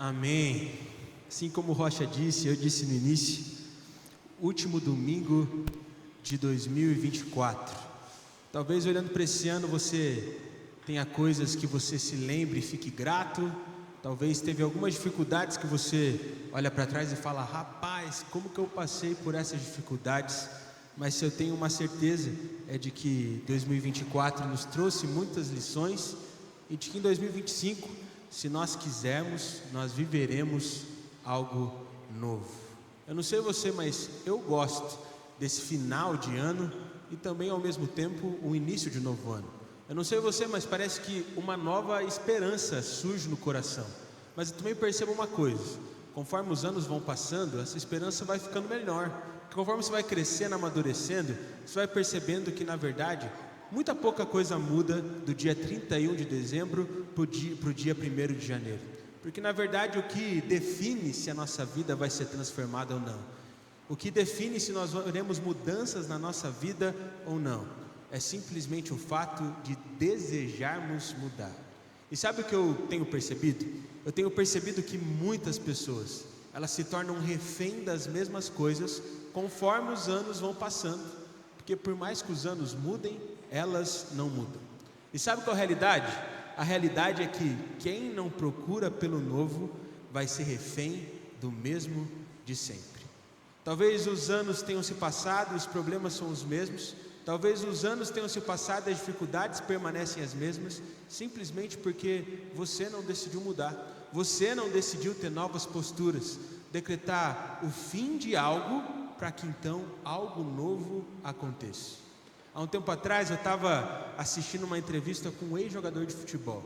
Amém. Assim como o Rocha disse, eu disse no início, último domingo de 2024. Talvez olhando para esse ano você tenha coisas que você se lembre e fique grato. Talvez teve algumas dificuldades que você olha para trás e fala: rapaz, como que eu passei por essas dificuldades? Mas se eu tenho uma certeza é de que 2024 nos trouxe muitas lições e de que em 2025, se nós quisermos, nós viveremos algo novo. Eu não sei você, mas eu gosto desse final de ano e também ao mesmo tempo o início de um novo ano. Eu não sei você, mas parece que uma nova esperança surge no coração. Mas eu também percebo uma coisa: conforme os anos vão passando, essa esperança vai ficando melhor. Conforme você vai crescendo, amadurecendo, você vai percebendo que na verdade muita pouca coisa muda do dia 31 de dezembro para o dia 1º de janeiro. Porque na verdade o que define se a nossa vida vai ser transformada ou não, o que define se nós veremos mudanças na nossa vida ou não, é simplesmente o fato de desejarmos mudar. E sabe o que eu tenho percebido? Eu tenho percebido que muitas pessoas, elas se tornam refém das mesmas coisas conforme os anos vão passando. Porque por mais que os anos mudem, elas não mudam. E sabe qual é a realidade? A realidade é que quem não procura pelo novo vai ser refém do mesmo de sempre. Talvez os anos tenham se passado e os problemas são os mesmos. Talvez os anos tenham se passado e as dificuldades permanecem as mesmas, simplesmente porque você não decidiu mudar. Você não decidiu ter novas posturas, decretar o fim de algo para que então algo novo aconteça. Há um tempo atrás eu estava assistindo uma entrevista com um ex-jogador de futebol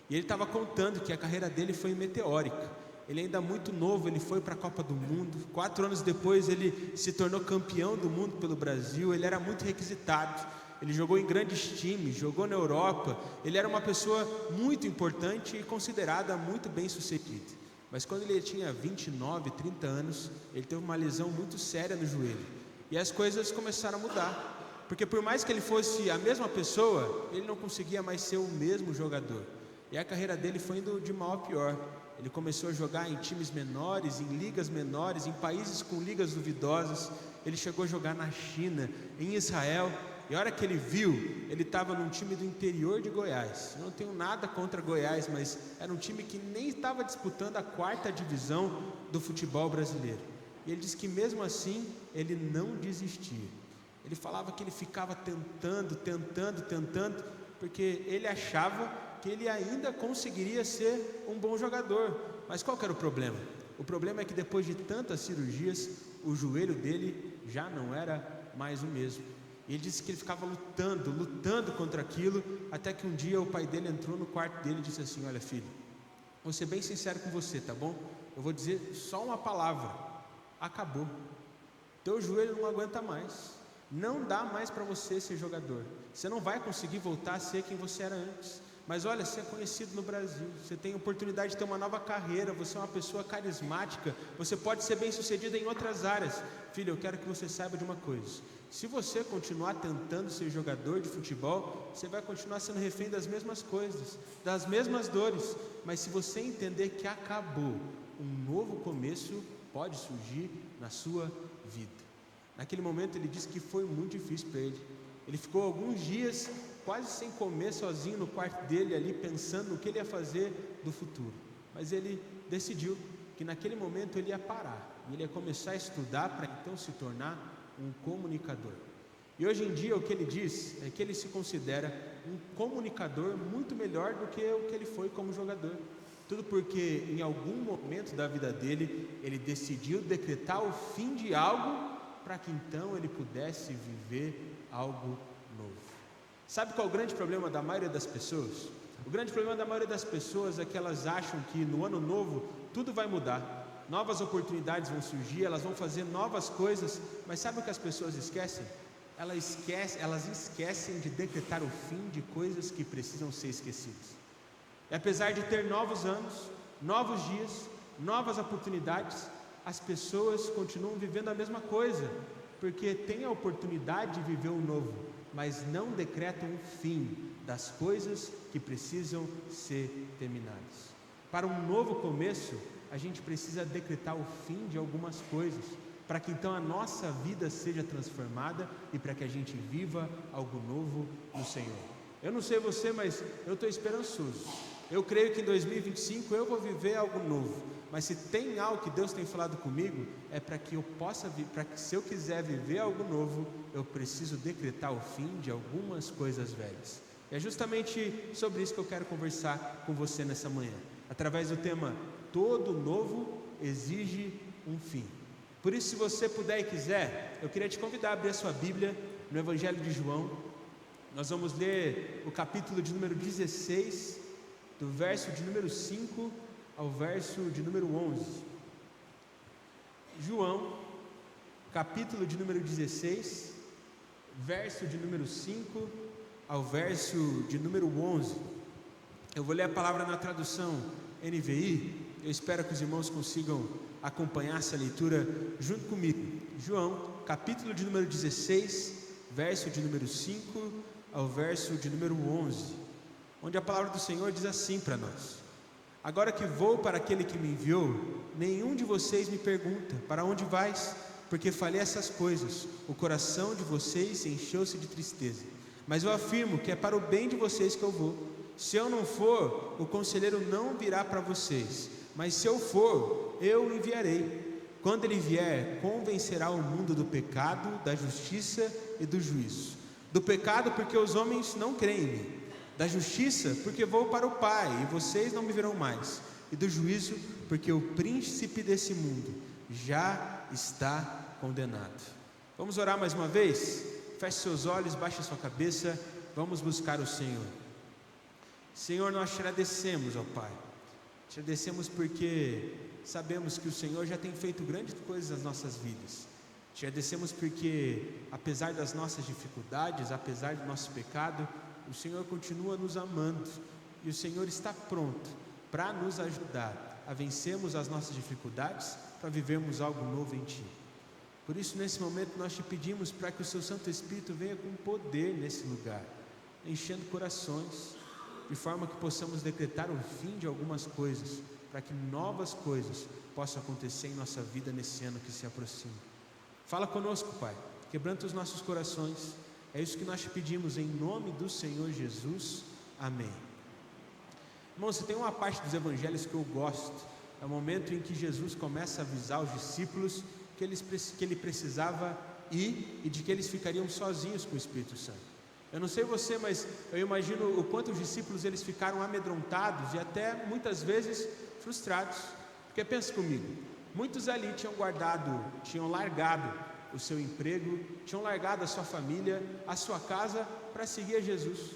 e ele estava contando que a carreira dele foi meteórica. Ele ainda muito novo, ele foi para a Copa do Mundo. 4 anos depois ele se tornou campeão do mundo pelo Brasil. Ele era muito requisitado, ele jogou em grandes times, jogou na Europa. Ele era uma pessoa muito importante e considerada muito bem sucedida. Mas quando ele tinha 29, 30 anos, ele teve uma lesão muito séria no joelho. E as coisas começaram a mudar, porque por mais que ele fosse a mesma pessoa, ele não conseguia mais ser o mesmo jogador. E a carreira dele foi indo de mal a pior. Ele começou a jogar em times menores, em ligas menores, em países com ligas duvidosas. Ele chegou a jogar na China, em Israel. E a hora que ele viu, ele estava num time do interior de Goiás. Eu não tenho nada contra Goiás, mas era um time que nem estava disputando a 4ª divisão do futebol brasileiro. E ele disse que mesmo assim, ele não desistia. Ele falava que ele ficava tentando, porque ele achava que ele ainda conseguiria ser um bom jogador. Mas qual que era o problema? O problema é que depois de tantas cirurgias, o joelho dele já não era mais o mesmo. E ele disse que ele ficava lutando contra aquilo, até que um dia o pai dele entrou no quarto dele e disse assim: olha filho, vou ser bem sincero com você, tá bom? Eu vou dizer só uma palavra: acabou. Teu joelho não aguenta mais. Não dá mais para você ser jogador. Você não vai conseguir voltar a ser quem você era antes. Mas olha, você é conhecido no Brasil, você tem a oportunidade de ter uma nova carreira, você é uma pessoa carismática, você pode ser bem sucedido em outras áreas. Filho, eu quero que você saiba de uma coisa: se você continuar tentando ser jogador de futebol, você vai continuar sendo refém das mesmas coisas, das mesmas dores. Mas se você entender que acabou, um novo começo pode surgir na sua vida. Naquele momento ele disse que foi muito difícil para ele. Ele ficou alguns dias quase sem comer, sozinho no quarto dele ali, pensando no que ele ia fazer do futuro. Mas ele decidiu que naquele momento ele ia parar, e ele ia começar a estudar para então se tornar um comunicador. E hoje em dia o que ele diz é que ele se considera um comunicador muito melhor do que o que ele foi como jogador. Tudo porque em algum momento da vida dele, ele decidiu decretar o fim de algo para que então ele pudesse viver algo novo. Sabe qual é o grande problema da maioria das pessoas? O grande problema da maioria das pessoas é que elas acham que no ano novo tudo vai mudar, novas oportunidades vão surgir, elas vão fazer novas coisas. Mas sabe o que as pessoas esquecem? Elas esquecem de decretar o fim de coisas que precisam ser esquecidas. E apesar de ter novos anos, novos dias, novas oportunidades, as pessoas continuam vivendo a mesma coisa, porque têm a oportunidade de viver o novo, mas não decretam o fim das coisas que precisam ser terminadas. para um novo começo, a gente precisa decretar o fim de algumas coisas, para que então a nossa vida seja transformada e para que a gente viva algo novo no Senhor. Eu não sei você, mas eu estou esperançoso. Eu creio que em 2025 eu vou viver algo novo. Mas se tem algo que Deus tem falado comigo, é para que eu possa, para que se eu quiser viver algo novo, eu preciso decretar o fim de algumas coisas velhas. E é justamente sobre isso que eu quero conversar com você nessa manhã, através do tema Todo Novo Exige um Fim. Por isso, se você puder e quiser, eu queria te convidar a abrir a sua Bíblia no Evangelho de João. Nós vamos ler o capítulo de número 16, do verso de número 5 ao verso de número 11. João, capítulo de número 16, verso de número 5 ao verso de número 11. Eu vou ler a palavra na tradução NVI. Eu espero que os irmãos consigam acompanhar essa leitura junto comigo. João, capítulo de número 16, verso de número 5 ao verso de número 11, onde a palavra do Senhor diz assim para nós: Agora que vou para aquele que me enviou, nenhum de vocês me pergunta: para onde vais? Porque falei essas coisas, o coração de vocês encheu-se de tristeza. Mas eu afirmo que é para o bem de vocês que eu vou. Se eu não for, o conselheiro não virá para vocês, mas se eu for, eu o enviarei. Quando ele vier, convencerá o mundo do pecado, da justiça e do juízo. Do pecado, porque os homens não creem em mim. Da justiça, porque vou para o Pai e vocês não me verão mais. E do juízo, porque o príncipe desse mundo já está condenado. Vamos orar mais uma vez? Feche seus olhos, baixe sua cabeça. Vamos buscar o Senhor. Senhor, nós te agradecemos, ó Pai. Te agradecemos porque sabemos que o Senhor já tem feito grandes coisas nas nossas vidas. Te agradecemos porque, apesar das nossas dificuldades, apesar do nosso pecado, o Senhor continua nos amando e o Senhor está pronto para nos ajudar a vencermos as nossas dificuldades, para vivermos algo novo em Ti. Por isso, nesse momento, nós te pedimos para que o Seu Santo Espírito venha com poder nesse lugar, enchendo corações, de forma que possamos decretar o fim de algumas coisas, para que novas coisas possam acontecer em nossa vida nesse ano que se aproxima. Fala conosco, Pai, quebranta os nossos corações. É isso que nós te pedimos em nome do Senhor Jesus. Amém. Irmão, você tem uma parte dos evangelhos que eu gosto. É o momento em que Jesus começa a avisar os discípulos que ele precisava ir e de que eles ficariam sozinhos com o Espírito Santo. Eu não sei você, mas eu imagino o quanto os discípulos eles ficaram amedrontados e até muitas vezes frustrados. Porque pensa comigo, muitos ali tinham largado o seu emprego, tinham largado a sua família, a sua casa para seguir a Jesus.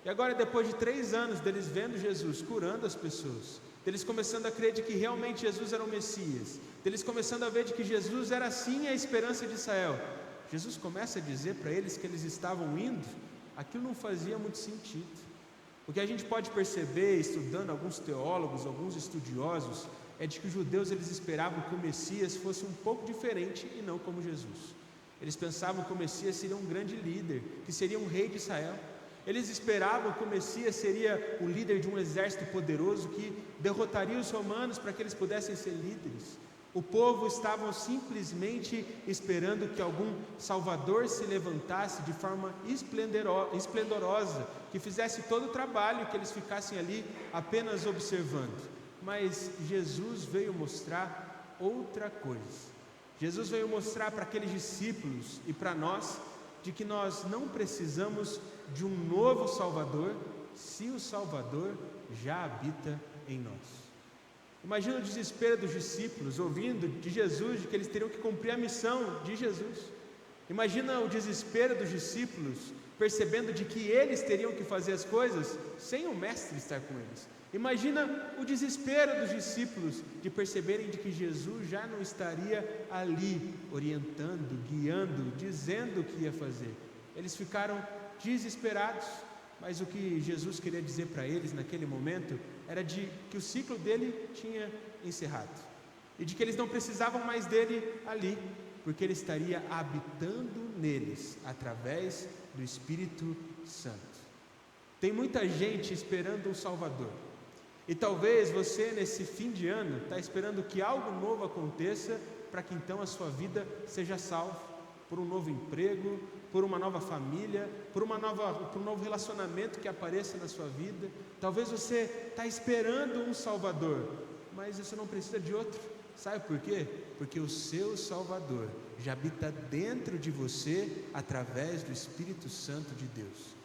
E agora, depois de 3 anos deles vendo Jesus curando as pessoas, deles começando a crer de que realmente Jesus era o Messias, deles começando a ver de que Jesus era sim a esperança de Israel, Jesus começa a dizer para eles que eles estavam indo. Aquilo não fazia muito sentido. O que a gente pode perceber, estudando alguns teólogos, alguns estudiosos, é de que os judeus eles esperavam que o Messias fosse um pouco diferente e não como Jesus. Eles pensavam que o Messias seria um grande líder, que seria um rei de Israel. Eles esperavam que o Messias seria o líder de um exército poderoso que derrotaria os romanos para que eles pudessem ser líderes. O povo estava simplesmente esperando que algum Salvador se levantasse de forma esplendorosa, que fizesse todo o trabalho, que eles ficassem ali apenas observando. Mas Jesus veio mostrar outra coisa. Jesus veio mostrar para aqueles discípulos e para nós de que nós não precisamos de um novo Salvador, se o Salvador já habita em nós. Imagina o desespero dos discípulos ouvindo de Jesus, de que eles teriam que cumprir a missão de Jesus. Imagina o desespero dos discípulos percebendo de que eles teriam que fazer as coisas sem o mestre estar com eles. Imagina o desespero dos discípulos de perceberem de que Jesus já não estaria ali orientando, guiando, dizendo o que ia fazer. Eles ficaram desesperados, mas o que Jesus queria dizer para eles naquele momento era de que o ciclo dele tinha encerrado e de que eles não precisavam mais dele ali, porque ele estaria habitando neles através do Espírito Santo. Tem muita gente esperando um Salvador. E talvez você, nesse fim de ano, está esperando que algo novo aconteça para que então a sua vida seja salva por um novo emprego, por uma nova família, por um novo relacionamento que apareça na sua vida. Talvez você está esperando um Salvador, mas você não precisa de outro. Sabe por quê? Porque o seu Salvador já habita dentro de você através do Espírito Santo de Deus.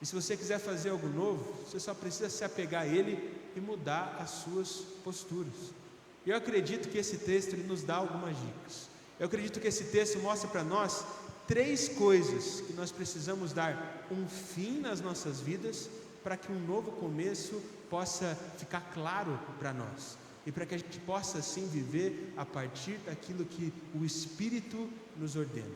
E se você quiser fazer algo novo, você só precisa se apegar a Ele e mudar as suas posturas. E eu acredito que esse texto ele nos dá algumas dicas. Eu acredito que esse texto mostra para nós 3 coisas que nós precisamos dar um fim nas nossas vidas para que um novo começo possa ficar claro para nós. E para que a gente possa assim viver a partir daquilo que o Espírito nos ordena.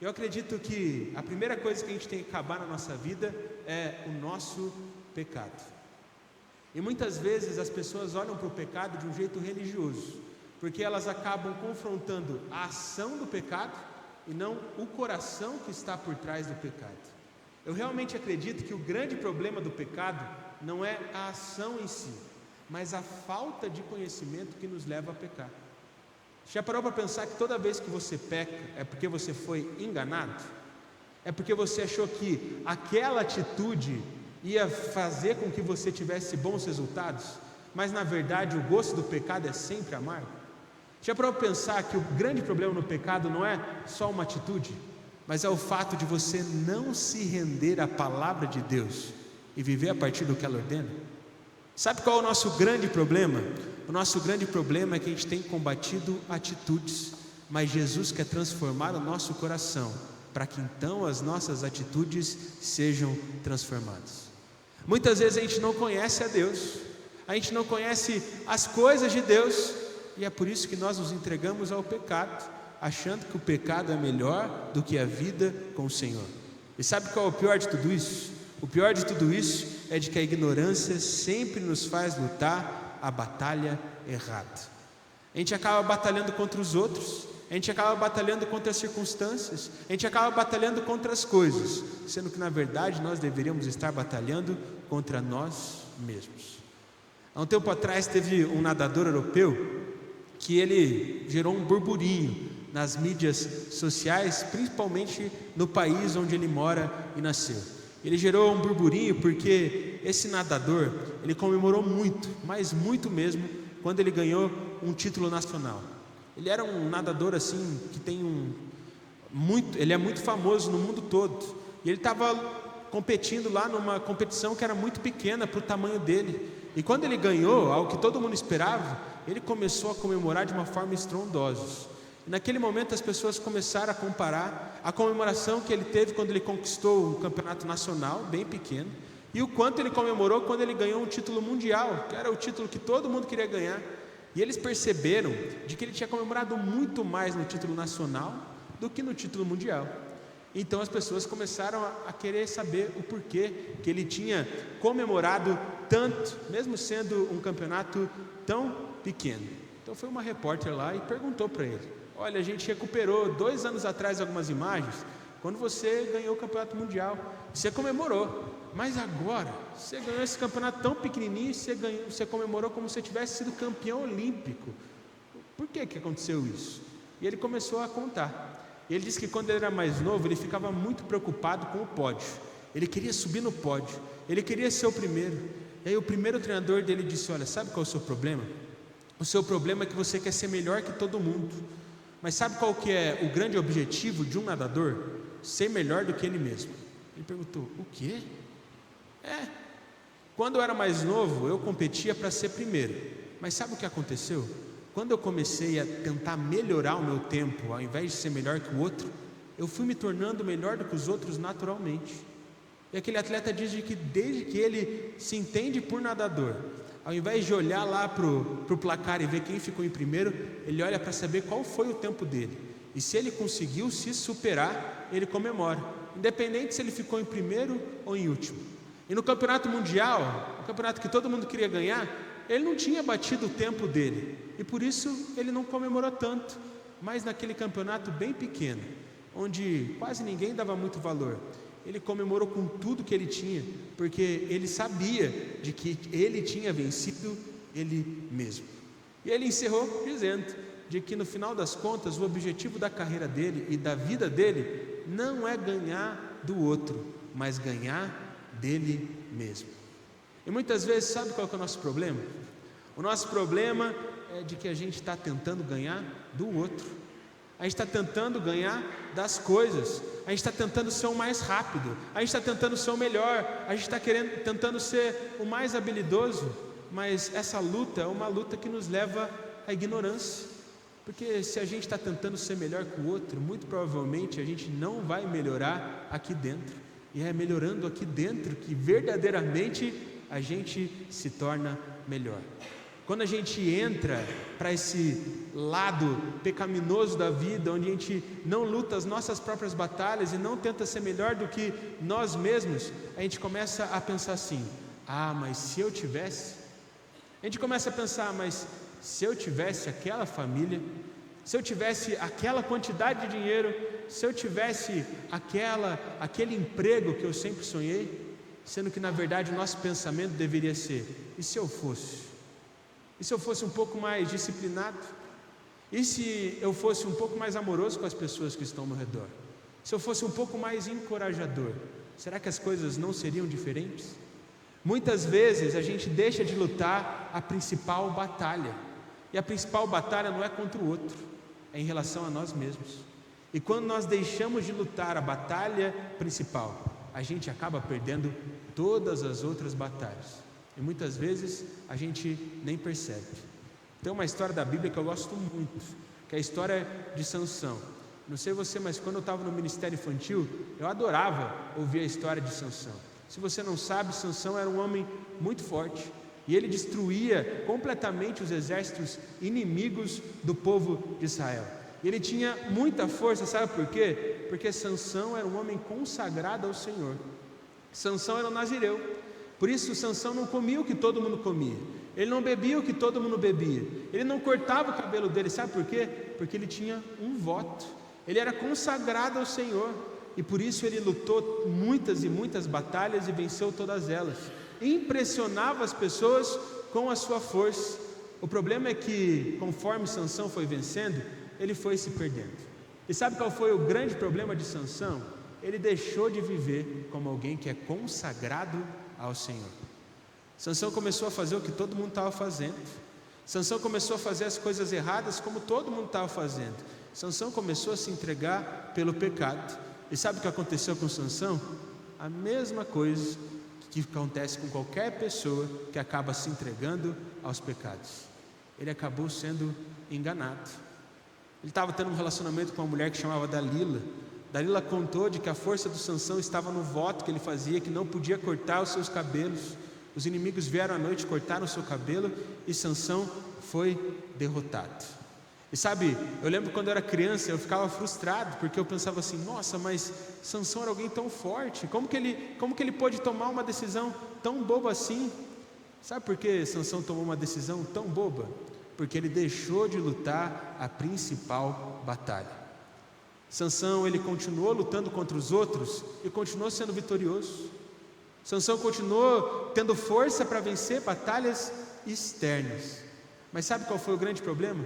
Eu acredito que a primeira coisa que a gente tem que acabar na nossa vida é o nosso pecado. E muitas vezes as pessoas olham para o pecado de um jeito religioso, porque elas acabam confrontando a ação do pecado e não o coração que está por trás do pecado. Eu realmente acredito que o grande problema do pecado não é a ação em si, mas a falta de conhecimento que nos leva a pecar. Já parou para pensar que toda vez que você peca é porque você foi enganado? É porque você achou que aquela atitude ia fazer com que você tivesse bons resultados, mas na verdade o gosto do pecado é sempre amargo? Já parou para pensar que o grande problema no pecado não é só uma atitude, mas é o fato de você não se render à palavra de Deus e viver a partir do que ela ordena? Sabe qual é o nosso grande problema? O nosso grande problema é que a gente tem combatido atitudes, mas Jesus quer transformar o nosso coração, para que então as nossas atitudes sejam transformadas. Muitas vezes a gente não conhece a Deus, a gente não conhece as coisas de Deus, e é por isso que nós nos entregamos ao pecado, achando que o pecado é melhor do que a vida com o Senhor. E sabe qual é o pior de tudo isso? O pior de tudo isso é de que a ignorância sempre nos faz lutar a batalha errada. A gente acaba batalhando contra os outros, a gente acaba batalhando contra as circunstâncias, a gente acaba batalhando contra as coisas, sendo que na verdade nós deveríamos estar batalhando contra nós mesmos. Há um tempo atrás teve um nadador europeu que ele gerou um burburinho nas mídias sociais, principalmente no país onde ele mora e nasceu. Ele gerou um burburinho porque esse nadador, ele comemorou muito, mas muito mesmo, quando ele ganhou um título nacional. Ele era um nadador assim, que tem ele é muito famoso no mundo todo. E ele estava competindo lá numa competição que era muito pequena para o tamanho dele. E quando ele ganhou, algo que todo mundo esperava, ele começou a comemorar de uma forma estrondosa. E naquele momento as pessoas começaram a comparar a comemoração que ele teve quando ele conquistou um campeonato nacional, bem pequeno, e o quanto ele comemorou quando ele ganhou um título mundial, que era o título que todo mundo queria ganhar. E eles perceberam de que ele tinha comemorado muito mais no título nacional do que no título mundial. Então as pessoas começaram a querer saber o porquê que ele tinha comemorado tanto, mesmo sendo um campeonato tão pequeno. Então foi uma repórter lá e perguntou para ele: olha, a gente recuperou 2 anos atrás algumas imagens, quando você ganhou o campeonato mundial, você comemorou, mas agora você ganhou esse campeonato tão pequenininho, você comemorou como se tivesse sido campeão olímpico. Por que aconteceu isso? E ele começou a contar. E ele disse que quando ele era mais novo, ele ficava muito preocupado com o pódio. Ele queria subir no pódio, ele queria ser o primeiro. E aí o primeiro treinador dele disse: olha, sabe qual é o seu problema? O seu problema é que você quer ser melhor que todo mundo. Mas sabe qual que é o grande objetivo de um nadador? Ser melhor do que ele mesmo. Ele perguntou: o quê? Quando eu era mais novo, eu competia para ser primeiro. Mas sabe o que aconteceu? Quando eu comecei a tentar melhorar o meu tempo, ao invés de ser melhor que o outro, eu fui me tornando melhor do que os outros naturalmente. E aquele atleta diz que desde que ele se entende por nadador, ao invés de olhar lá para o placar e ver quem ficou em primeiro, ele olha para saber qual foi o tempo dele. E se ele conseguiu se superar, ele comemora, independente se ele ficou em primeiro ou em último. E no campeonato mundial, o campeonato que todo mundo queria ganhar, ele não tinha batido o tempo dele, e por isso ele não comemorou tanto. Mas naquele campeonato bem pequeno, onde quase ninguém dava muito valor, ele comemorou com tudo que ele tinha, porque ele sabia de que ele tinha vencido ele mesmo. E ele encerrou dizendo de que no final das contas o objetivo da carreira dele e da vida dele não é ganhar do outro, mas ganhar dele mesmo. E muitas vezes, sabe qual que é o nosso problema? O nosso problema é de que a gente está tentando ganhar do outro, a gente está tentando ganhar das coisas, a gente está tentando ser o mais rápido, a gente está tentando ser o melhor, a gente está tentando ser o mais habilidoso, mas essa luta é uma luta que nos leva à ignorância, porque se a gente está tentando ser melhor que o outro, muito provavelmente a gente não vai melhorar aqui dentro, e é melhorando aqui dentro que verdadeiramente a gente se torna melhor. Quando a gente entra para esse lado pecaminoso da vida, onde a gente não luta as nossas próprias batalhas e não tenta ser melhor do que nós mesmos, a gente começa a pensar assim: mas se eu tivesse... A gente começa a pensar, mas se eu tivesse aquela família, se eu tivesse aquela quantidade de dinheiro, se eu tivesse aquele emprego que eu sempre sonhei, sendo que na verdade o nosso pensamento deveria ser: e se eu fosse? E se eu fosse um pouco mais disciplinado? E se eu fosse um pouco mais amoroso com as pessoas que estão ao meu redor? Se eu fosse um pouco mais encorajador, será que as coisas não seriam diferentes? Muitas vezes a gente deixa de lutar a principal batalha, e a principal batalha não é contra o outro, é em relação a nós mesmos. E quando nós deixamos de lutar a batalha principal, a gente acaba perdendo todas as outras batalhas, e muitas vezes a gente nem percebe. Tem uma história da Bíblia que eu gosto muito, que é a história de Sansão. Não sei você, mas quando eu estava no ministério infantil, eu adorava ouvir a história de Sansão. Se você não sabe, Sansão era um homem muito forte, e ele destruía completamente os exércitos inimigos do povo de Israel. Ele tinha muita força, sabe por quê? Porque Sansão era um homem consagrado ao Senhor. Sansão era um nazireu. Por isso Sansão não comia o que todo mundo comia, ele não bebia o que todo mundo bebia, ele não cortava o cabelo dele, sabe por quê? Porque ele tinha um voto, ele era consagrado ao Senhor, e por isso ele lutou muitas e muitas batalhas e venceu todas elas, impressionava as pessoas com a sua força. O problema é que conforme Sansão foi vencendo, ele foi se perdendo. E sabe qual foi o grande problema de Sansão? Ele deixou de viver como alguém que é consagrado ao Senhor. Sansão começou a fazer o que todo mundo estava fazendo. Sansão começou a fazer as coisas erradas como todo mundo estava fazendo. Sansão começou a se entregar pelo pecado. E sabe o que aconteceu com Sansão? A mesma coisa que acontece com qualquer pessoa que acaba se entregando aos pecados. Ele acabou sendo enganado. Ele estava tendo um relacionamento com uma mulher que chamava Dalila. Dalila contou de que a força do Sansão estava no voto que ele fazia, que não podia cortar os seus cabelos. Os inimigos vieram à noite, cortaram o seu cabelo, e Sansão foi derrotado. E sabe, eu lembro quando eu era criança, eu ficava frustrado, porque eu pensava assim: nossa, mas Sansão era alguém tão forte, como que ele pôde tomar uma decisão tão boba assim? Sabe por que Sansão tomou uma decisão tão boba? Porque ele deixou de lutar a principal batalha. Sansão, ele continuou lutando contra os outros e continuou sendo vitorioso. Sansão continuou tendo força para vencer batalhas externas. Mas sabe qual foi o grande problema?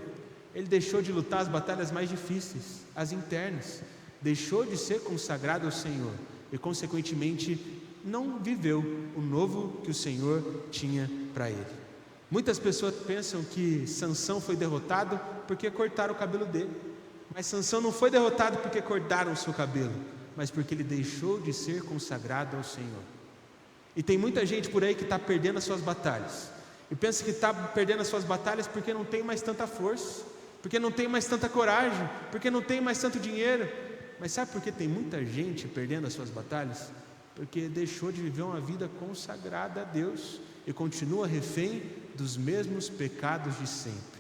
Ele deixou de lutar as batalhas mais difíceis, as internas. Deixou de ser consagrado ao Senhor e, consequentemente, não viveu o novo que o Senhor tinha para ele. Muitas pessoas pensam que Sansão foi derrotado porque cortaram o cabelo dele. Mas Sansão não foi derrotado porque cortaram o seu cabelo, mas porque ele deixou de ser consagrado ao Senhor. E tem muita gente por aí que está perdendo as suas batalhas, e pensa que está perdendo as suas batalhas porque não tem mais tanta força, porque não tem mais tanta coragem, porque não tem mais tanto dinheiro. Mas sabe por que tem muita gente perdendo as suas batalhas? Porque deixou de viver uma vida consagrada a Deus e continua refém dos mesmos pecados de sempre.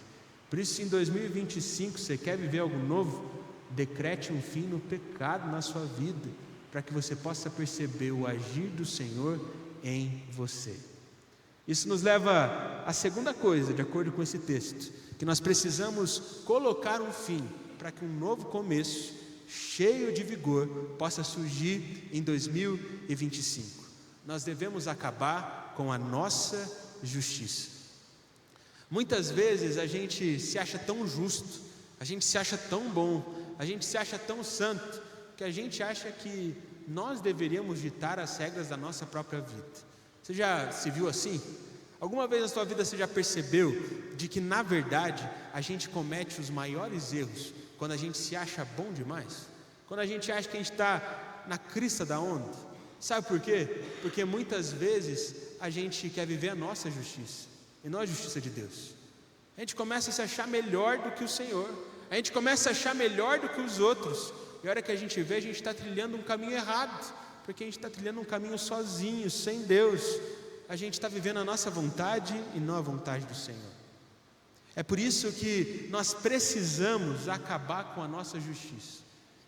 Por isso, se em 2025 você quer viver algo novo, decrete um fim no pecado na sua vida, para que você possa perceber o agir do Senhor em você. Isso nos leva à segunda coisa, de acordo com esse texto, que nós precisamos colocar um fim, para que um novo começo cheio de vigor, possa surgir em 2025. Nós devemos acabar com a nossa justiça. Muitas vezes a gente se acha tão justo, a gente se acha tão bom, a gente se acha tão santo, que a gente acha que nós deveríamos ditar as regras da nossa própria vida. Você já se viu assim? Alguma vez na sua vida você já percebeu de que na verdade a gente comete os maiores erros quando a gente se acha bom demais? Quando a gente acha que a gente está na crista da onda? Sabe por quê? Porque muitas vezes a gente quer viver a nossa justiça e não a justiça de Deus. A gente começa a se achar melhor do que o Senhor, a gente começa a achar melhor do que os outros, e a hora que a gente vê, a gente está trilhando um caminho errado, porque a gente está trilhando um caminho sozinho, sem Deus. A gente está vivendo a nossa vontade e não a vontade do Senhor. É por isso que nós precisamos acabar com a nossa justiça,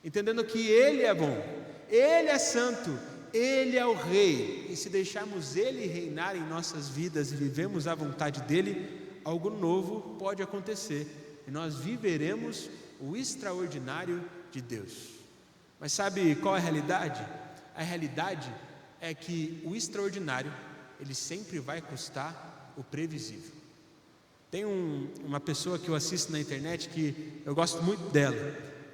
entendendo que Ele é bom, Ele é santo, Ele é o Rei, e se deixarmos Ele reinar em nossas vidas e vivemos a vontade dEle, algo novo pode acontecer, e nós viveremos o extraordinário de Deus. Mas sabe qual é a realidade? A realidade é que o extraordinário, ele sempre vai custar o previsível. Tem uma pessoa que eu assisto na internet que eu gosto muito dela.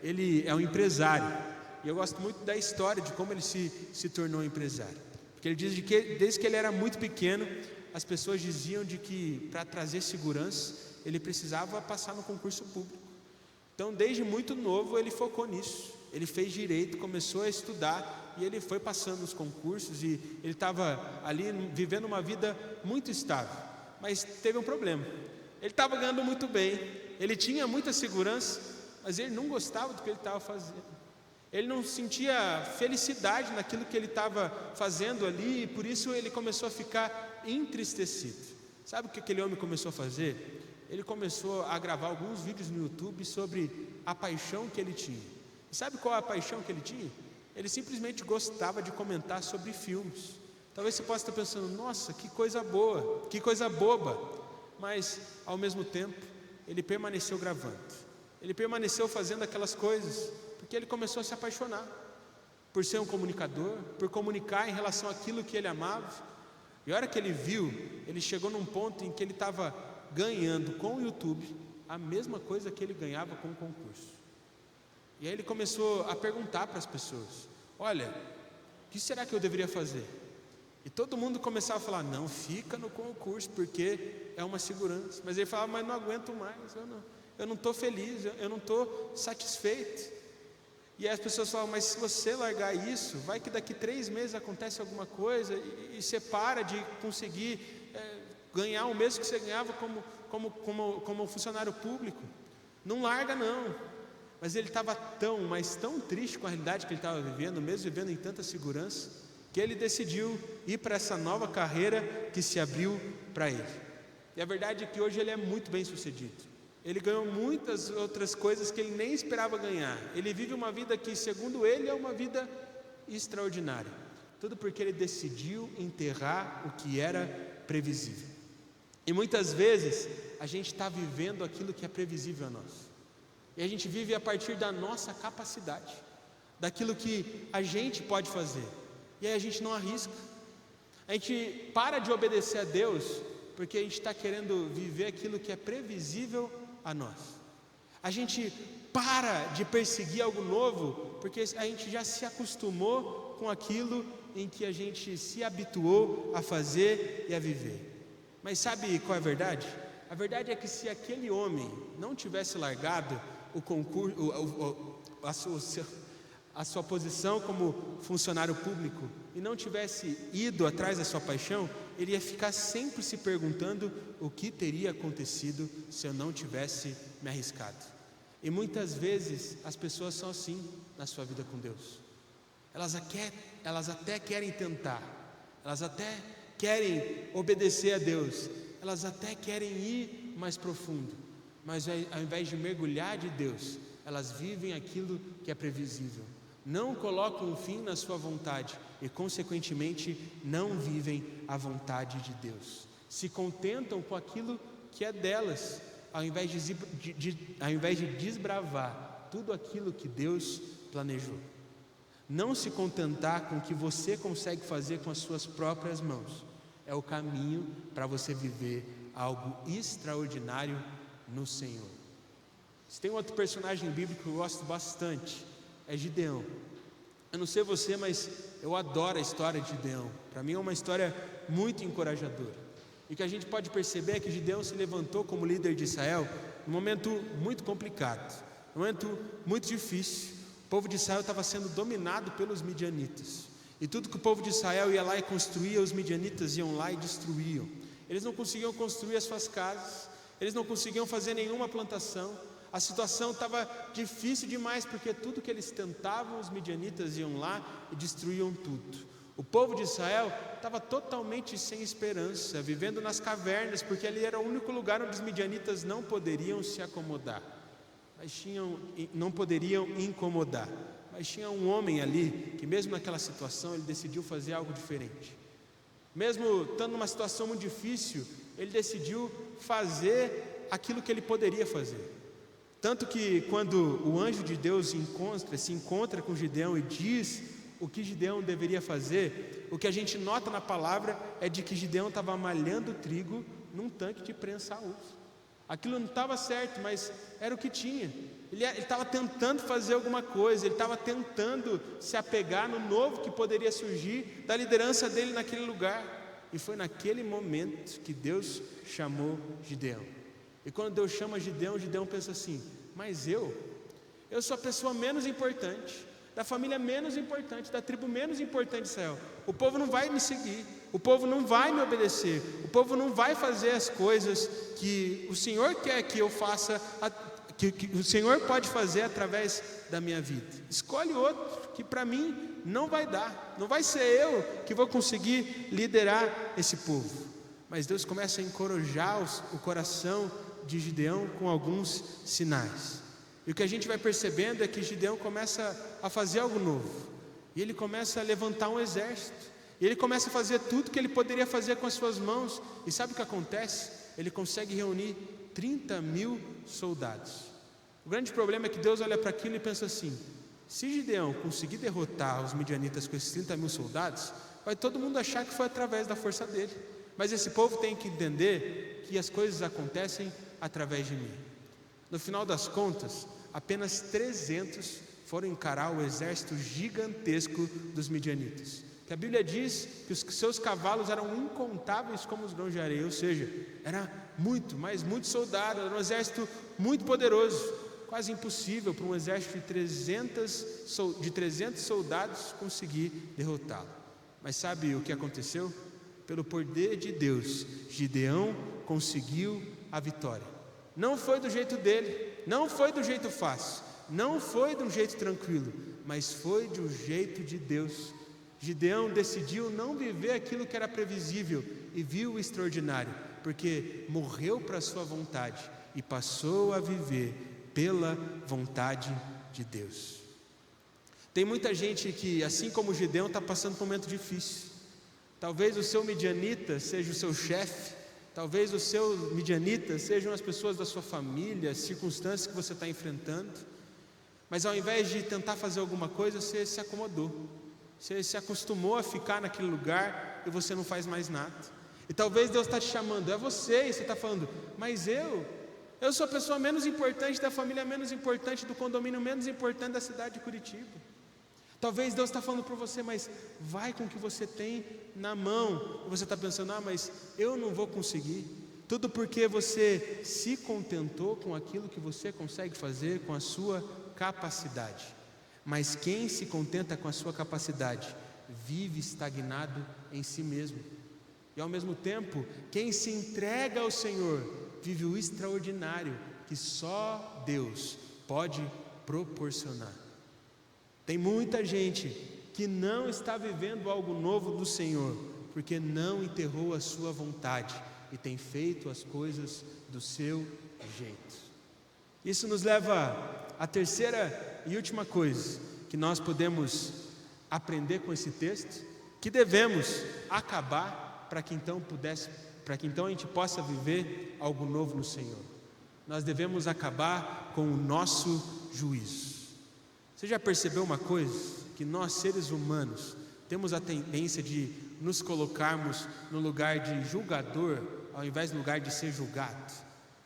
Ele é um empresário, e eu gosto muito da história de como ele se tornou empresário. Porque ele diz que desde que ele era muito pequeno, as pessoas diziam de que para trazer segurança, ele precisava passar no concurso público. Então desde muito novo ele focou nisso. Ele fez direito, começou a estudar, e ele foi passando os concursos, e ele estava ali vivendo uma vida muito estável. Mas teve um problema. Ele estava ganhando muito bem, ele tinha muita segurança, mas ele não gostava do que ele estava fazendo. Ele não sentia felicidade naquilo que ele estava fazendo ali, e por isso ele começou a ficar entristecido. Sabe o que aquele homem começou a fazer? Ele começou a gravar alguns vídeos no YouTube sobre a paixão que ele tinha. E sabe qual é a paixão que ele tinha? Ele simplesmente gostava de comentar sobre filmes. Talvez você possa estar pensando, nossa, que coisa boa, que coisa boba. Mas, ao mesmo tempo, ele permaneceu gravando. Ele permaneceu fazendo aquelas coisas, porque ele começou a se apaixonar por ser um comunicador, por comunicar em relação àquilo que ele amava. E a hora que ele viu, ele chegou num ponto em que ele estava ganhando com o YouTube a mesma coisa que ele ganhava com o concurso. E aí ele começou a perguntar para as pessoas, olha, o que será que eu deveria fazer? E todo mundo começava a falar, não, fica no concurso, porque é uma segurança. Mas ele falava, mas não aguento mais, eu não estou feliz, eu não estou satisfeito. E aí as pessoas falavam, mas se você largar isso, vai que daqui 3 meses acontece alguma coisa, e você para de conseguir ganhar o mesmo que você ganhava como funcionário público. Não larga não. Mas ele estava tão triste com a realidade que ele estava vivendo, mesmo vivendo em tanta segurança, que ele decidiu ir para essa nova carreira que se abriu para ele. E a verdade é que hoje ele é muito bem sucedido. Ele ganhou muitas outras coisas que ele nem esperava ganhar. Ele vive uma vida que, segundo ele, é uma vida extraordinária. Tudo porque ele decidiu enterrar o que era previsível. E muitas vezes a gente está vivendo aquilo que é previsível a nós. E a gente vive a partir da nossa capacidade, daquilo que a gente pode fazer. E aí a gente não arrisca. A gente para de obedecer a Deus porque a gente está querendo viver aquilo que é previsível a nós. A gente para de perseguir algo novo porque a gente já se acostumou com aquilo em que a gente se habituou a fazer e a viver. Mas sabe qual é a verdade? A verdade é que se aquele homem não tivesse largado o concurso, a sua posição como funcionário público e não tivesse ido atrás da sua paixão, ele ia ficar sempre se perguntando o que teria acontecido se eu não tivesse me arriscado. E muitas vezes as pessoas são assim na sua vida com Deus. Elas até querem tentar, elas até querem obedecer a Deus, elas até querem ir mais profundo, mas ao invés de mergulhar de Deus, elas vivem aquilo que é previsível, não colocam um fim na sua vontade e consequentemente não vivem a vontade de Deus, se contentam com aquilo que é delas, ao invés de desbravar tudo aquilo que Deus planejou. Não se contentar com o que você consegue fazer com as suas próprias mãos é o caminho para você viver algo extraordinário no Senhor. Se tem um outro personagem bíblico que eu gosto bastante, é Gideão. Eu não sei você, mas eu adoro a história de Gideão. Para mim é uma história muito encorajadora. E o que a gente pode perceber é que Gideão se levantou como líder de Israel num momento muito complicado, num momento muito difícil. O povo de Israel estava sendo dominado pelos midianitas. E tudo que o povo de Israel ia lá e construía, os midianitas iam lá e destruíam. Eles não conseguiam construir as suas casas, eles não conseguiam fazer nenhuma plantação. A situação estava difícil demais, porque tudo que eles tentavam, os midianitas iam lá e destruíam tudo. O povo de Israel estava totalmente sem esperança, vivendo nas cavernas, porque ali era o único lugar onde os midianitas não poderiam se acomodar. Não poderiam incomodar. Mas tinha um homem ali, que mesmo naquela situação, ele decidiu fazer algo diferente. Mesmo estando numa situação muito difícil, ele decidiu fazer aquilo que ele poderia fazer. Tanto que quando o anjo de Deus se encontra com Gideão e diz o que Gideão deveria fazer, o que a gente nota na palavra é de que Gideão estava malhando trigo num tanque de prensar uva. Aquilo não estava certo, mas era o que tinha. Ele estava tentando fazer alguma coisa, ele estava tentando se apegar no novo que poderia surgir da liderança dele naquele lugar. E foi naquele momento que Deus chamou Gideão. E quando Deus chama Gideão, Gideão pensa assim: mas eu sou a pessoa menos importante, da família menos importante, da tribo menos importante de Israel. O povo não vai me seguir, o povo não vai me obedecer, o povo não vai fazer as coisas que o Senhor quer que eu faça, que o Senhor pode fazer através da minha vida. Escolhe outro, que para mim não vai dar, não vai ser eu que vou conseguir liderar esse povo. Mas Deus começa a encorajar o coração de Gideão com alguns sinais. E o que a gente vai percebendo é que Gideão começa a fazer algo novo. E ele começa a levantar um exército. E ele começa a fazer tudo que ele poderia fazer com as suas mãos. E sabe o que acontece? Ele consegue reunir 30.000 soldados. O grande problema é que Deus olha para aquilo e pensa assim: se Gideão conseguir derrotar os midianitas com esses 30.000 soldados, vai todo mundo achar que foi através da força dele. Mas esse povo tem que entender que as coisas acontecem através de mim. No final das contas, apenas 300 foram encarar o exército gigantesco dos midianitas. Que a Bíblia diz que os seus cavalos eram incontáveis como os grãos de areia, ou seja, era muito, mas muito soldado, era um exército muito poderoso, quase impossível para um exército de 300 soldados conseguir derrotá-lo. Mas sabe o que aconteceu? Pelo poder de Deus, Gideão conseguiu a vitória. Não foi do jeito dele, não foi do jeito fácil, não foi de um jeito tranquilo, mas foi de um jeito de Deus. Gideão decidiu não viver aquilo que era previsível e viu o extraordinário, porque morreu para a sua vontade e passou a viver pela vontade de Deus. Tem muita gente que, assim como Gideão, está passando por um momento difícil. Talvez o seu midianita seja o seu chefe, talvez os seus midianitas sejam as pessoas da sua família, as circunstâncias que você está enfrentando, mas ao invés de tentar fazer alguma coisa, você se acomodou, você se acostumou a ficar naquele lugar e você não faz mais nada. E talvez Deus está te chamando, é você, e você está falando: mas eu sou a pessoa menos importante da família menos importante, do condomínio menos importante da cidade de Curitiba. Talvez Deus está falando para você: mas vai com o que você tem na mão. E você está pensando: mas eu não vou conseguir. Tudo porque você se contentou com aquilo que você consegue fazer com a sua capacidade. Mas quem se contenta com a sua capacidade vive estagnado em si mesmo. E ao mesmo tempo, quem se entrega ao Senhor vive o extraordinário que só Deus pode proporcionar. Tem muita gente que não está vivendo algo novo do Senhor, porque não enterrou a sua vontade e tem feito as coisas do seu jeito. Isso nos leva à terceira e última coisa que nós podemos aprender com esse texto, que devemos acabar para que então a gente possa viver algo novo no Senhor. Nós devemos acabar com o nosso juízo. Você já percebeu uma coisa? Que nós, seres humanos, temos a tendência de nos colocarmos no lugar de julgador, ao invés do lugar de ser julgado.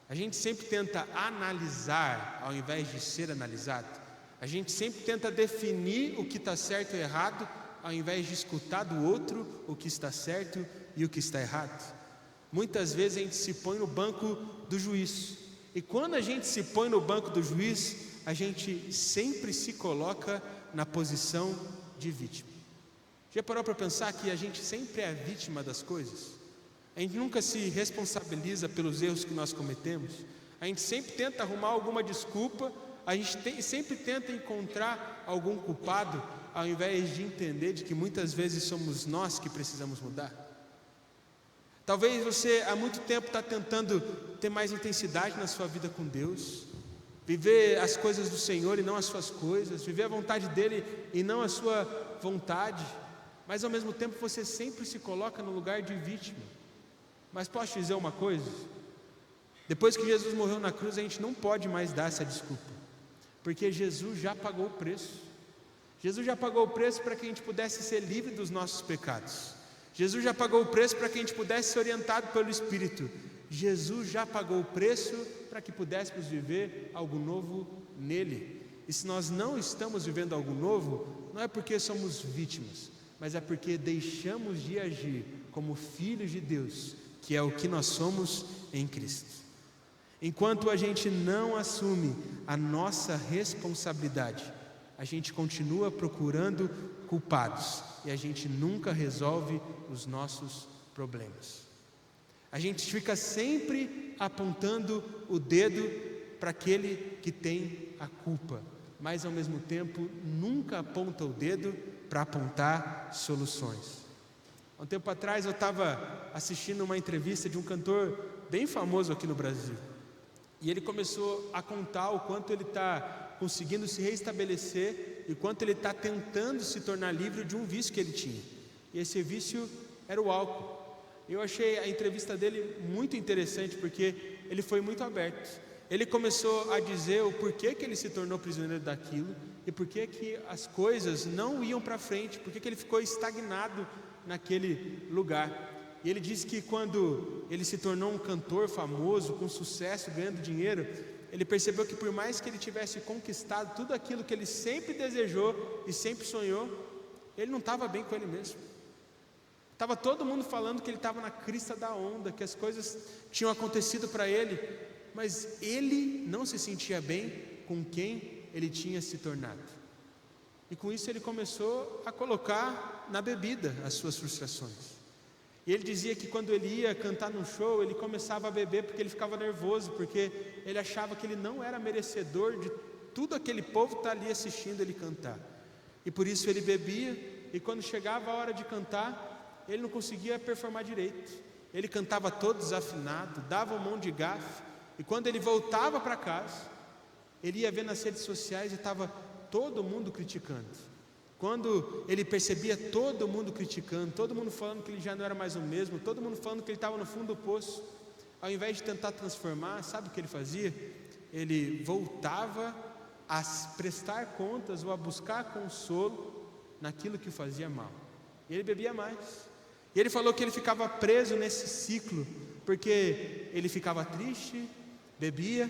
A gente sempre tenta analisar, ao invés de ser analisado. A gente sempre tenta definir o que está certo e errado, ao invés de escutar do outro o que está certo e o que está errado. Muitas vezes a gente se põe no banco do juiz. E quando a gente se põe no banco do juiz, a gente sempre se coloca na posição de vítima. Já parou para pensar que a gente sempre é a vítima das coisas? A gente nunca se responsabiliza pelos erros que nós cometemos. A gente sempre tenta arrumar alguma desculpa. A gente sempre tenta encontrar algum culpado, ao invés de entender de que muitas vezes somos nós que precisamos mudar. Talvez você há muito tempo está tentando ter mais intensidade na sua vida com Deus, viver as coisas do Senhor e não as suas coisas, viver a vontade dEle e não a sua vontade, mas ao mesmo tempo você sempre se coloca no lugar de vítima. Mas posso te dizer uma coisa? Depois que Jesus morreu na cruz, a gente não pode mais dar essa desculpa, porque Jesus já pagou o preço. Jesus já pagou o preço para que a gente pudesse ser livre dos nossos pecados. Jesus já pagou o preço para que a gente pudesse ser orientado pelo Espírito. Jesus já pagou o preço para que pudéssemos viver algo novo nele. E se nós não estamos vivendo algo novo, não é porque somos vítimas, mas é porque deixamos de agir como filhos de Deus, que é o que nós somos em Cristo. Enquanto a gente não assume a nossa responsabilidade, a gente continua procurando culpados e a gente nunca resolve os nossos problemas. A gente fica sempre apontando o dedo para aquele que tem a culpa, mas ao mesmo tempo nunca aponta o dedo para apontar soluções. Há um tempo atrás eu estava assistindo uma entrevista de um cantor bem famoso aqui no Brasil. E ele começou a contar o quanto ele está conseguindo se reestabelecer e quanto ele está tentando se tornar livre de um vício que ele tinha. E esse vício era o álcool. Eu achei a entrevista dele muito interessante porque ele foi muito aberto. Ele começou a dizer o porquê que ele se tornou prisioneiro daquilo e porquê que as coisas não iam para frente, porquê que ele ficou estagnado naquele lugar. E ele disse que quando ele se tornou um cantor famoso, com sucesso, ganhando dinheiro, ele percebeu que por mais que ele tivesse conquistado tudo aquilo que ele sempre desejou e sempre sonhou, ele não estava bem com ele mesmo. Estava todo mundo falando que ele estava na crista da onda, que as coisas tinham acontecido para ele, mas ele não se sentia bem com quem ele tinha se tornado. E com isso ele começou a colocar na bebida as suas frustrações. E ele dizia que quando ele ia cantar num show, ele começava a beber porque ele ficava nervoso, porque ele achava que ele não era merecedor de tudo aquele povo estar ali assistindo ele cantar. E por isso ele bebia, e quando chegava a hora de cantar, ele não conseguia performar direito. Ele cantava todo desafinado, dava um monte de gafe, e quando ele voltava para casa, ele ia ver nas redes sociais e estava todo mundo criticando. Quando ele percebia todo mundo criticando, todo mundo falando que ele já não era mais o mesmo, todo mundo falando que ele estava no fundo do poço, ao invés de tentar transformar, sabe o que ele fazia? Ele voltava a prestar contas ou a buscar consolo naquilo que o fazia mal. E ele bebia mais. E ele falou que ele ficava preso nesse ciclo, porque ele ficava triste, bebia,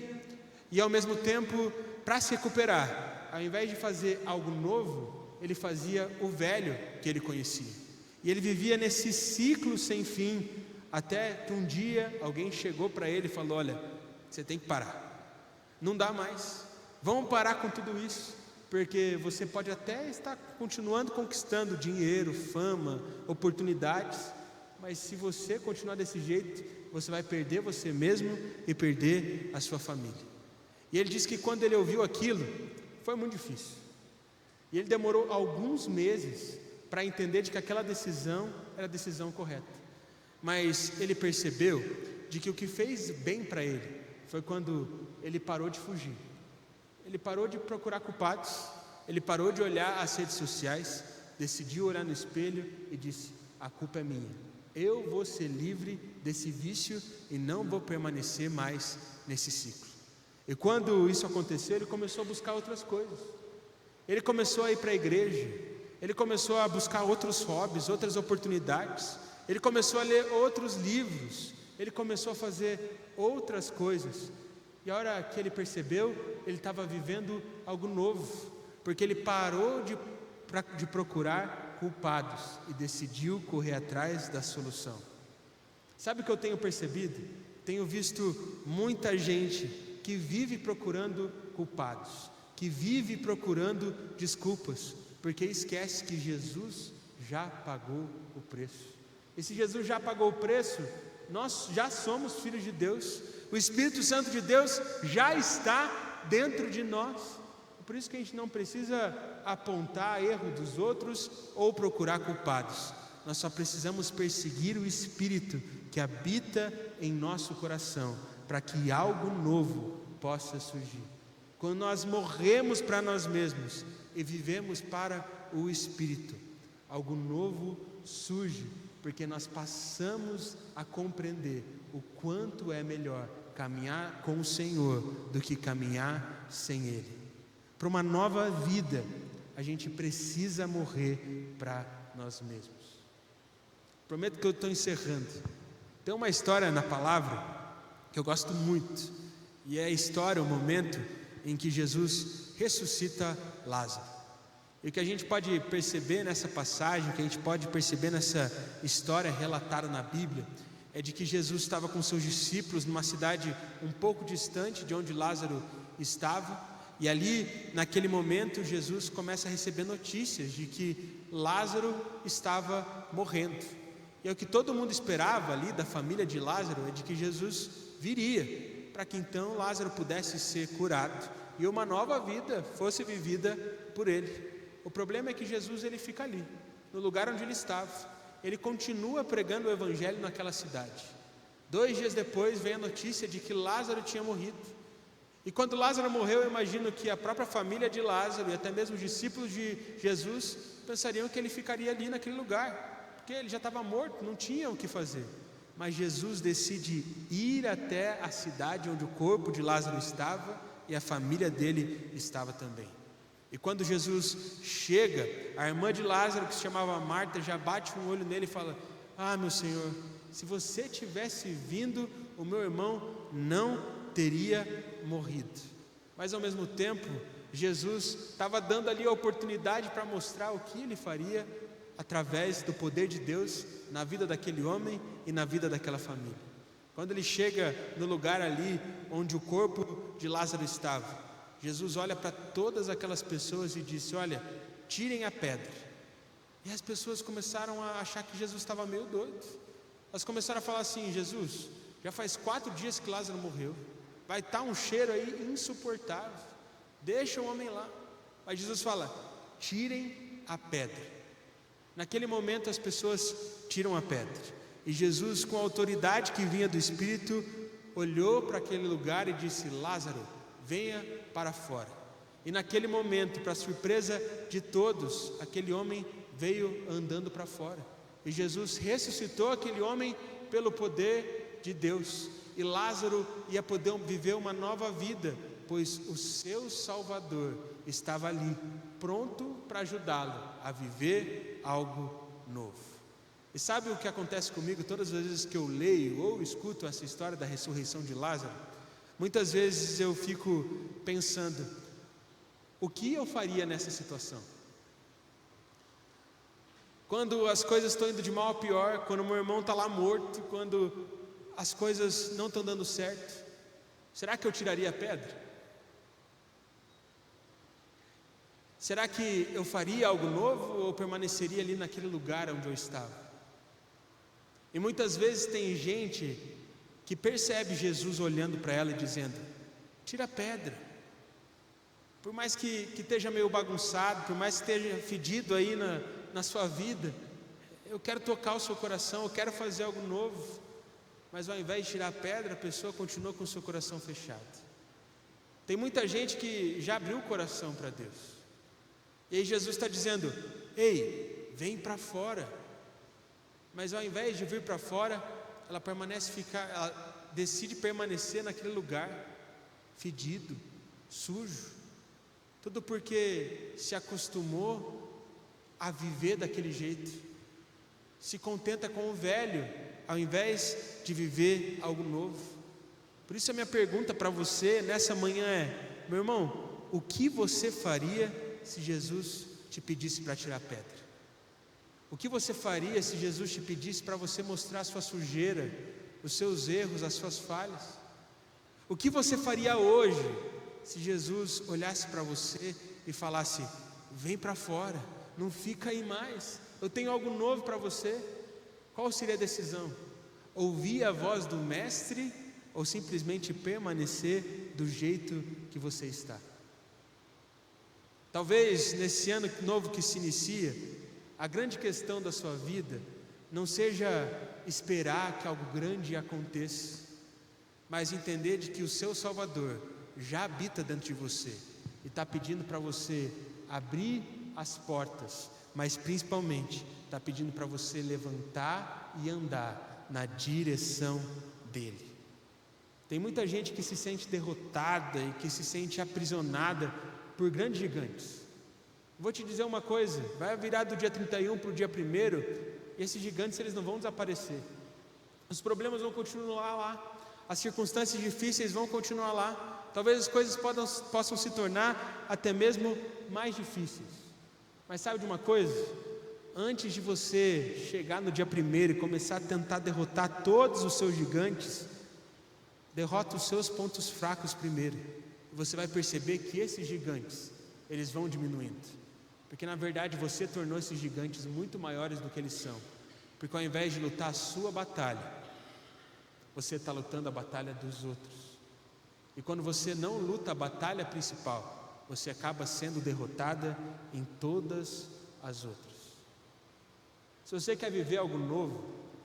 e ao mesmo tempo, para se recuperar, ao invés de fazer algo novo, ele fazia o velho que ele conhecia. E ele vivia nesse ciclo sem fim, até que um dia alguém chegou para ele e falou: olha, você tem que parar, não dá mais, vamos parar com tudo isso, porque você pode até estar continuando conquistando dinheiro, fama, oportunidades, mas se você continuar desse jeito, você vai perder você mesmo e perder a sua família. E ele disse que quando ele ouviu aquilo, foi muito difícil. E ele demorou alguns meses para entender de que aquela decisão era a decisão correta. Mas ele percebeu de que o que fez bem para ele foi quando ele parou de fugir. Ele parou de procurar culpados, ele parou de olhar as redes sociais, decidiu olhar no espelho e disse: a culpa é minha. Eu vou ser livre desse vício e não vou permanecer mais nesse ciclo. E quando isso aconteceu, ele começou a buscar outras coisas. ele começou a ir para a igreja, ele começou a buscar outros hobbies, outras oportunidades, ele começou a ler outros livros, ele começou a fazer outras coisas. E a hora que ele percebeu, ele estava vivendo algo novo, porque ele parou de procurar culpados e decidiu correr atrás da solução. Sabe o que eu tenho percebido? Tenho visto muita gente que vive procurando culpados, que vive procurando desculpas, porque esquece que Jesus já pagou o preço. E se Jesus já pagou o preço, nós já somos filhos de Deus, o Espírito Santo de Deus já está dentro de nós. Por isso que a gente não precisa apontar erro dos outros ou procurar culpados. Nós só precisamos perseguir o Espírito que habita em nosso coração, para que algo novo possa surgir. Quando nós morremos para nós mesmos e vivemos para o Espírito, algo novo surge, porque nós passamos a compreender o quanto é melhor caminhar com o Senhor do que caminhar sem Ele. Para uma nova vida, a gente precisa morrer para nós mesmos. Prometo que eu estou encerrando. Tem uma história na palavra que eu gosto muito, e é a história, o momento em que Jesus ressuscita Lázaro. E o que a gente pode perceber nessa passagem, o que a gente pode perceber nessa história relatada na Bíblia, é de que Jesus estava com seus discípulos numa cidade um pouco distante de onde Lázaro estava, e ali, naquele momento, Jesus começa a receber notícias de que Lázaro estava morrendo. E é o que todo mundo esperava ali da família de Lázaro, é de que Jesus viria, para que então Lázaro pudesse ser curado e uma nova vida fosse vivida por ele. O problema é que Jesus ele fica ali, no lugar onde ele estava. Ele continua pregando o evangelho naquela cidade. 2 dias depois vem a notícia de que Lázaro tinha morrido. E quando Lázaro morreu, eu imagino que a própria família de Lázaro e até mesmo os discípulos de Jesus pensariam que ele ficaria ali naquele lugar, porque ele já estava morto, não tinha o que fazer. Mas Jesus decide ir até a cidade onde o corpo de Lázaro estava e a família dele estava também. E quando Jesus chega, a irmã de Lázaro, que se chamava Marta, já bate um olho nele e fala: ah, meu Senhor, se você tivesse vindo, o meu irmão não teria morrido. Mas ao mesmo tempo, Jesus estava dando ali a oportunidade para mostrar o que ele faria através do poder de Deus na vida daquele homem e na vida daquela família. Quando ele chega no lugar ali onde o corpo de Lázaro estava, Jesus olha para todas aquelas pessoas e disse: olha, tirem a pedra. E as pessoas começaram a achar que Jesus estava meio doido. Elas começaram a falar assim: Jesus, já faz 4 dias que Lázaro morreu, vai estar um cheiro aí insuportável, deixa o homem lá. Mas Jesus fala: tirem a pedra. Naquele momento as pessoas tiram a pedra, e Jesus, com a autoridade que vinha do Espírito, olhou para aquele lugar e disse: Lázaro, venha para fora. E naquele momento, para surpresa de todos, aquele homem veio andando para fora. E Jesus ressuscitou aquele homem pelo poder de Deus. E Lázaro ia poder viver uma nova vida, pois o seu Salvador estava ali, pronto para ajudá-lo a viver algo novo. E sabe o que acontece comigo todas as vezes que eu leio ou escuto essa história da ressurreição de Lázaro? Muitas vezes eu fico pensando: o que eu faria nessa situação? Quando as coisas estão indo de mal a pior, quando meu irmão está lá morto, quando as coisas não estão dando certo, será que eu tiraria a pedra? Será que eu faria algo novo ou permaneceria ali naquele lugar onde eu estava? E muitas vezes tem gente que percebe Jesus olhando para ela e dizendo: tira a pedra. Por mais que esteja meio bagunçado, por mais que esteja fedido aí na sua vida, eu quero tocar o seu coração, eu quero fazer algo novo. Mas ao invés de tirar a pedra, a pessoa continua com o seu coração fechado. Tem muita gente que já abriu o coração para Deus, e aí Jesus está dizendo: ei, vem para fora. Mas ao invés de vir para fora, ela decide permanecer naquele lugar fedido, sujo. tudo porque se acostumou a viver daquele jeito, se contenta com o velho, ao invés de viver algo novo. Por isso a minha pergunta para você nessa manhã é: meu irmão, o que você faria se Jesus te pedisse para tirar a pedra? O que você faria se Jesus te pedisse para você mostrar a sua sujeira, os seus erros, as suas falhas? O que você faria hoje se Jesus olhasse para você e falasse: vem para fora, não fica aí mais, eu tenho algo novo para você? Qual seria a decisão? Ouvir a voz do Mestre ou simplesmente permanecer do jeito que você está? Talvez nesse ano novo que se inicia, a grande questão da sua vida não seja esperar que algo grande aconteça, mas entender de que o seu Salvador já habita dentro de você e está pedindo para você abrir as portas, mas principalmente está pedindo para você levantar e andar na direção dele. Tem muita gente que se sente derrotada e que se sente aprisionada por grandes gigantes. Vou te dizer uma coisa: vai virar do dia 31 para o dia 1º, e esses gigantes eles não vão desaparecer. Os problemas vão continuar lá, as circunstâncias difíceis vão continuar lá. Talvez as coisas possam se tornar até mesmo mais difíceis. Mas sabe de uma coisa? Antes de você chegar no dia 1º e começar a tentar derrotar todos os seus gigantes, derrota os seus pontos fracos primeiro. E você vai perceber que esses gigantes, eles vão diminuindo. Porque na verdade você tornou esses gigantes muito maiores do que eles são. Porque ao invés de lutar a sua batalha, você está lutando a batalha dos outros. E quando você não luta a batalha principal, você acaba sendo derrotada em todas as outras. Se você quer viver algo novo,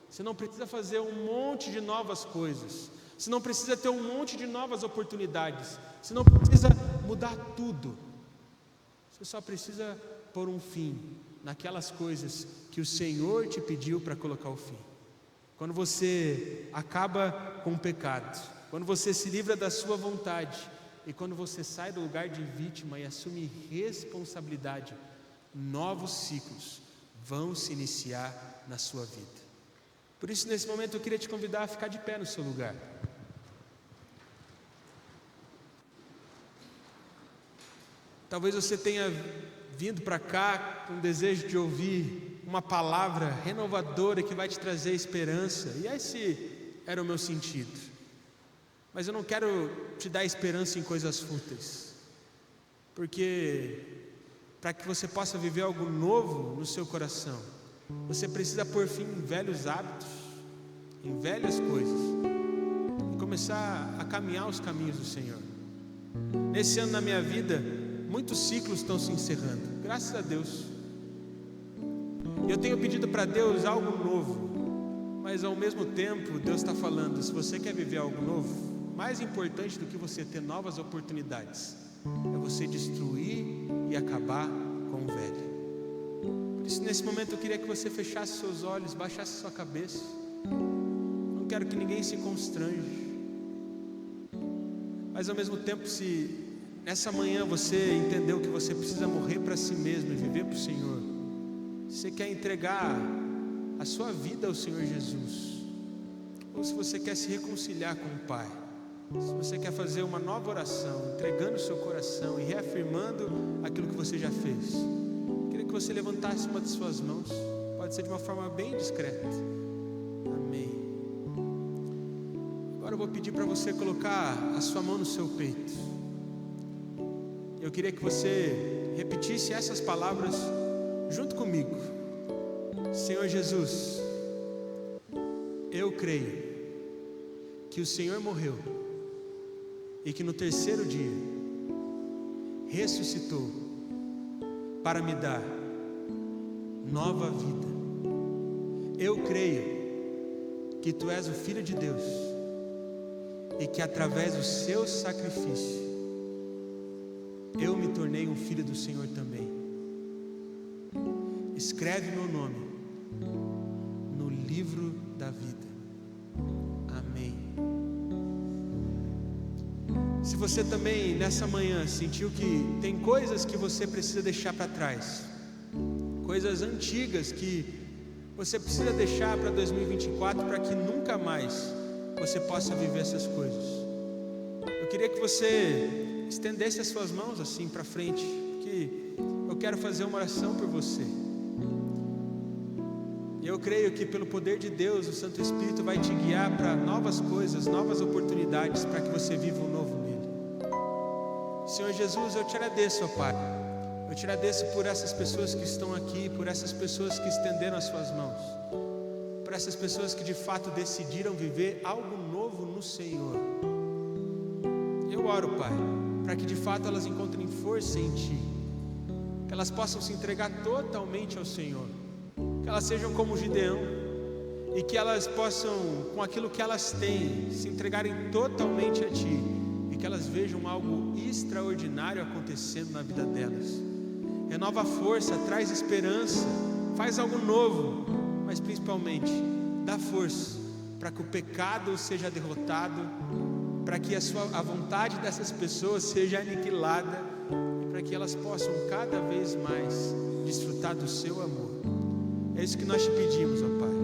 você não precisa fazer um monte de novas coisas, você não precisa ter um monte de novas oportunidades, você não precisa mudar tudo. Você só precisa pôr um fim naquelas coisas que o Senhor te pediu para colocar o fim. Quando você acaba com o pecado, quando você se livra da sua vontade e quando você sai do lugar de vítima e assume responsabilidade, novos ciclos vão se iniciar na sua vida. Por isso, nesse momento, eu queria te convidar a ficar de pé no seu lugar. Talvez você tenha vindo para cá com o desejo de ouvir uma palavra renovadora que vai te trazer esperança, e esse era o meu sentido. Mas eu não quero te dar esperança em coisas fúteis, porque para que você possa viver algo novo no seu coração, você precisa pôr fim em velhos hábitos, em velhas coisas, e começar a caminhar os caminhos do Senhor. Nesse ano na minha vida, muitos ciclos estão se encerrando, graças a Deus. Eu tenho pedido para Deus algo novo, mas ao mesmo tempo Deus está falando: se você quer viver algo novo, mais importante do que você ter novas oportunidades é você destruir e acabar com o velho. Por isso, nesse momento, eu queria que você fechasse seus olhos, baixasse sua cabeça. Não quero que ninguém se constrange, mas ao mesmo tempo, se nessa manhã você entendeu que você precisa morrer para si mesmo e viver para o Senhor, se você quer entregar a sua vida ao Senhor Jesus, ou se você quer se reconciliar com o Pai, se você quer fazer uma nova oração, entregando o seu coração e reafirmando aquilo que você já fez, queria que você levantasse uma de suas mãos. Pode ser de uma forma bem discreta. Amém. Agora eu vou pedir para você colocar a sua mão no seu peito. Eu queria que você repetisse essas palavras junto comigo. Senhor Jesus, eu creio que o Senhor morreu e que no terceiro dia ressuscitou para me dar nova vida. Eu creio que Tu és o Filho de Deus e que através do Seu sacrifício eu me tornei um filho do Senhor também. Escreve meu nome no livro da vida. Amém. Se Se você também nessa manhã sentiu que tem coisas que você precisa deixar para trás, coisas antigas que você precisa deixar para 2024, para que nunca mais você possa viver essas coisas, eu queria que você estendesse as suas mãos assim para frente, que eu quero fazer uma oração por você. E eu creio que pelo poder de Deus, o Santo Espírito vai te guiar para novas coisas, novas oportunidades, para que você viva um novo nele. Senhor Jesus, eu te agradeço, ó Pai. Eu te agradeço por essas pessoas que estão aqui, por essas pessoas que estenderam as suas mãos, por essas pessoas que de fato decidiram viver algo novo no Senhor. Eu oro, Pai, para que de fato elas encontrem força em Ti, que elas possam se entregar totalmente ao Senhor, que elas sejam como Gideão, e que elas possam, com aquilo que elas têm, se entregarem totalmente a Ti, e que elas vejam algo extraordinário acontecendo na vida delas. Renova a força, traz esperança, faz algo novo, mas principalmente dá força para que o pecado seja derrotado, para que a vontade dessas pessoas seja aniquilada, e para que elas possam cada vez mais desfrutar do Seu amor. É isso que nós te pedimos, ó Pai,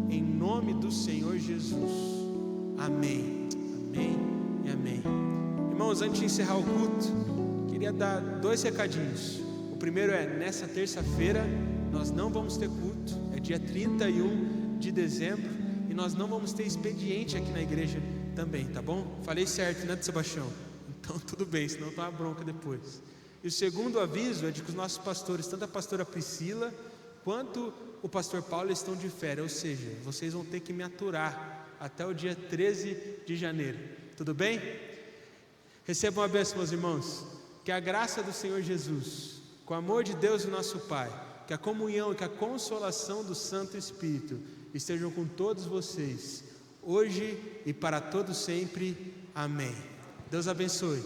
em nome do Senhor Jesus. Amém, amém e amém. Irmãos, antes de encerrar o culto, queria dar 2 recadinhos. O primeiro é, nessa terça-feira nós não vamos ter culto, é dia 31 de dezembro, e nós não vamos ter expediente aqui na igreja também, tá bom? Falei certo, né, Sebastião? Então tudo bem, senão tá uma bronca depois. E o segundo aviso é de que os nossos pastores, tanto a pastora Priscila quanto o pastor Paulo, estão de férias, ou seja, vocês vão ter que me aturar até o dia 13 de janeiro, tudo bem? Recebam a bênção, meus irmãos, que a graça do Senhor Jesus, com o amor de Deus e nosso Pai, que a comunhão e que a consolação do Santo Espírito estejam com todos vocês, hoje e para todos sempre, amém. Deus abençoe.